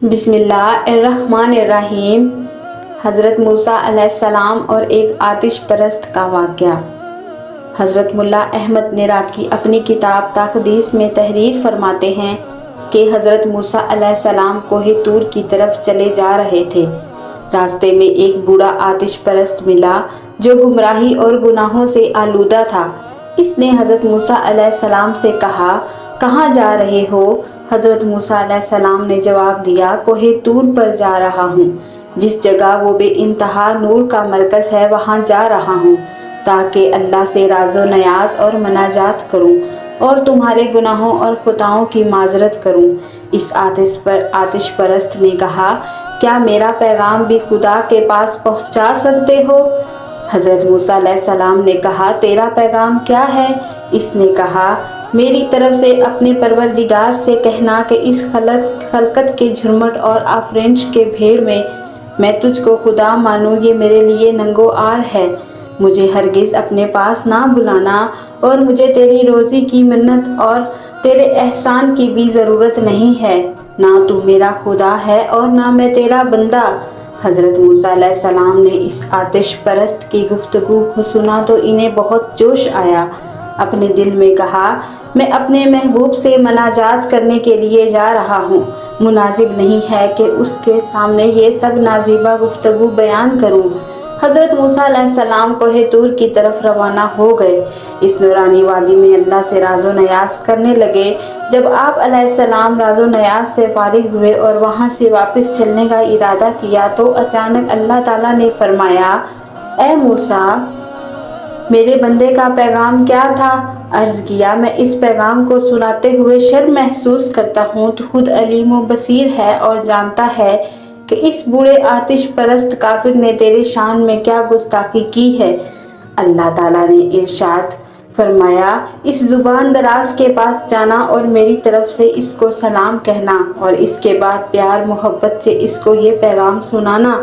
بسم اللہ الرحمن الرحیم۔ حضرت موسیٰ علیہ السلام اور ایک آتش پرست کا واقعہ۔ حضرت ملا احمد نراقی اپنی کتاب تقدیس میں تحریر فرماتے ہیں کہ حضرت موسیٰ علیہ السلام کوہ طور کی طرف چلے جا رہے تھے۔ راستے میں ایک بوڑھا آتش پرست ملا جو گمراہی اور گناہوں سے آلودہ تھا۔ اس نے حضرت موسیٰ علیہ السلام سے کہا، کہاں جا رہے ہو؟ حضرت موسیٰ علیہ السلام نے جواب دیا، کوہ طور پر جا رہا ہوں، جس جگہ وہ بے انتہا نور کا مرکز ہے وہاں جا رہا ہوں، تاکہ اللہ سے راز و نیاز اور مناجات کروں اور تمہارے گناہوں اور خطاؤں کی معذرت کروں۔ اس آتش پرست نے کہا، کیا میرا پیغام بھی خدا کے پاس پہنچا سکتے ہو؟ حضرت موسیٰ علیہ السلام نے کہا، تیرا پیغام کیا ہے؟ اس نے کہا، میری طرف سے اپنے پروردگار سے کہنا کہ اس خلقت کے جھرمٹ اور آفرینش کے بھیڑ میں تجھ کو خدا مانوں، یہ میرے لیے ننگو آر ہے۔ مجھے ہرگز اپنے پاس نہ بلانا اور مجھے تیری روزی کی منت اور تیرے احسان کی بھی ضرورت نہیں ہے۔ نہ تو میرا خدا ہے اور نہ میں تیرا بندہ۔ حضرت موسیٰ علیہ السلام نے اس آتش پرست کی گفتگو کو سنا تو انہیں بہت جوش آیا۔ اپنے دل میں کہا، میں اپنے محبوب سے مناجات کرنے کے لیے جا رہا ہوں، مناسب نہیں ہے کہ اس کے سامنے یہ سب نازیبہ گفتگو بیان کروں۔ حضرت موسیٰ علیہ السلام کوہ طور کی طرف روانہ ہو گئے۔ اس نورانی وادی میں اللہ سے راز و نیاز کرنے لگے۔ جب آپ علیہ السلام راز و نیاز سے فارغ ہوئے اور وہاں سے واپس چلنے کا ارادہ کیا تو اچانک اللہ تعالیٰ نے فرمایا، اے موسیٰ، میرے بندے کا پیغام کیا تھا؟ عرض کیا، میں اس پیغام کو سناتے ہوئے شرم محسوس کرتا ہوں، تو خود علیم و بصیر ہے اور جانتا ہے کہ اس بوڑھے آتش پرست کافر نے تیرے شان میں کیا گستاخی کی ہے۔ اللہ تعالیٰ نے ارشاد فرمایا، اس زبان دراز کے پاس جانا اور میری طرف سے اس کو سلام کہنا اور اس کے بعد پیار محبت سے اس کو یہ پیغام سنانا۔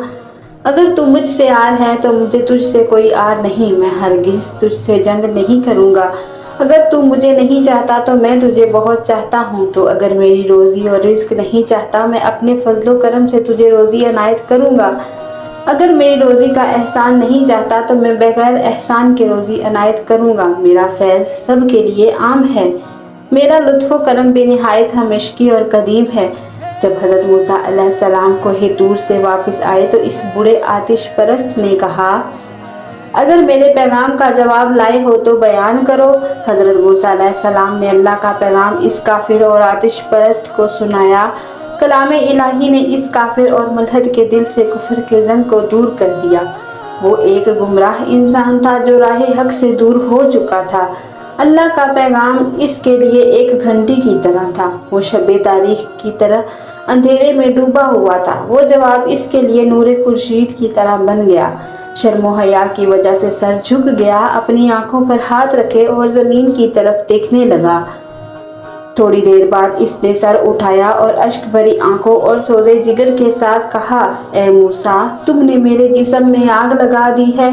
اگر تو مجھ سے آر ہے تو مجھے تجھ سے کوئی آر نہیں، میں ہرگز تجھ سے جنگ نہیں کروں گا۔ اگر تو مجھے نہیں چاہتا تو میں تجھے بہت چاہتا ہوں، تو اگر میری روزی اور رزق نہیں چاہتا میں اپنے فضل و کرم سے تجھے روزی عنایت کروں گا۔ اگر میری روزی کا احسان نہیں چاہتا تو میں بغیر احسان کے روزی عنایت کروں گا۔ میرا فیض سب کے لیے عام ہے، میرا لطف و کرم بے نہایت ہمیشگی اور قدیم ہے۔ جب حضرت موسیٰ علیہ السلام کوہ طور سے واپس آئے تو اس بوڑھے آتش پرست نے کہا، اگر میرے پیغام کا جواب لائے ہو تو بیان کرو۔ حضرت موسیٰ علیہ السلام نے اللہ کا پیغام اس کافر اور آتش پرست کو سنایا۔ کلام الہی نے اس کافر اور ملحد کے دل سے کفر کے زنگ کو دور کر دیا۔ وہ ایک گمراہ انسان تھا جو راہ حق سے دور ہو چکا تھا۔ اللہ کا پیغام اس کے لیے ایک گھنٹی کی طرح تھا، وہ شب تاریخ کی طرح اندھیرے میں ڈوبا ہوا تھا۔ وہ جواب اس کے لیے نور خورشید کی طرح بن گیا۔ شرم و حیا کی وجہ سے سر جھک گیا، اپنی آنکھوں پر ہاتھ رکھے اور زمین کی طرف دیکھنے لگا۔ تھوڑی دیر بعد اس نے سر اٹھایا اور اشک بھری آنکھوں اور سوزے جگر کے ساتھ کہا، اے موسیٰ، تم نے میرے جسم میں آگ لگا دی ہے،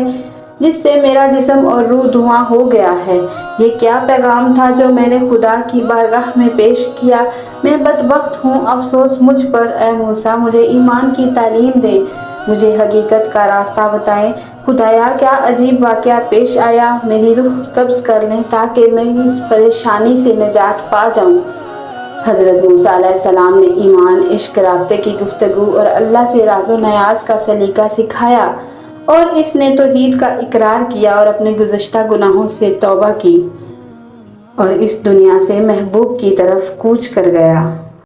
جس سے میرا جسم اور روح دھواں ہو گیا ہے۔ یہ کیا پیغام تھا جو میں نے خدا کی بارگاہ میں پیش کیا؟ میں بدبخت ہوں، افسوس مجھ پر۔ اے موسیٰ، مجھے ایمان کی تعلیم دے، مجھے حقیقت کا راستہ بتائیں۔ خدایا، کیا عجیب واقعہ پیش آیا؟ میری روح قبض کر لیں تاکہ میں اس پریشانی سے نجات پا جاؤں۔ حضرت موسیٰ علیہ السلام نے ایمان، عشق، رابطے کی گفتگو اور اللہ سے راز و نیاز کا سلیقہ سکھایا، اور اس نے توحید کا اقرار کیا اور اپنے گزشتہ گناہوں سے توبہ کی اور اس دنیا سے محبوب کی طرف کوچ کر گیا۔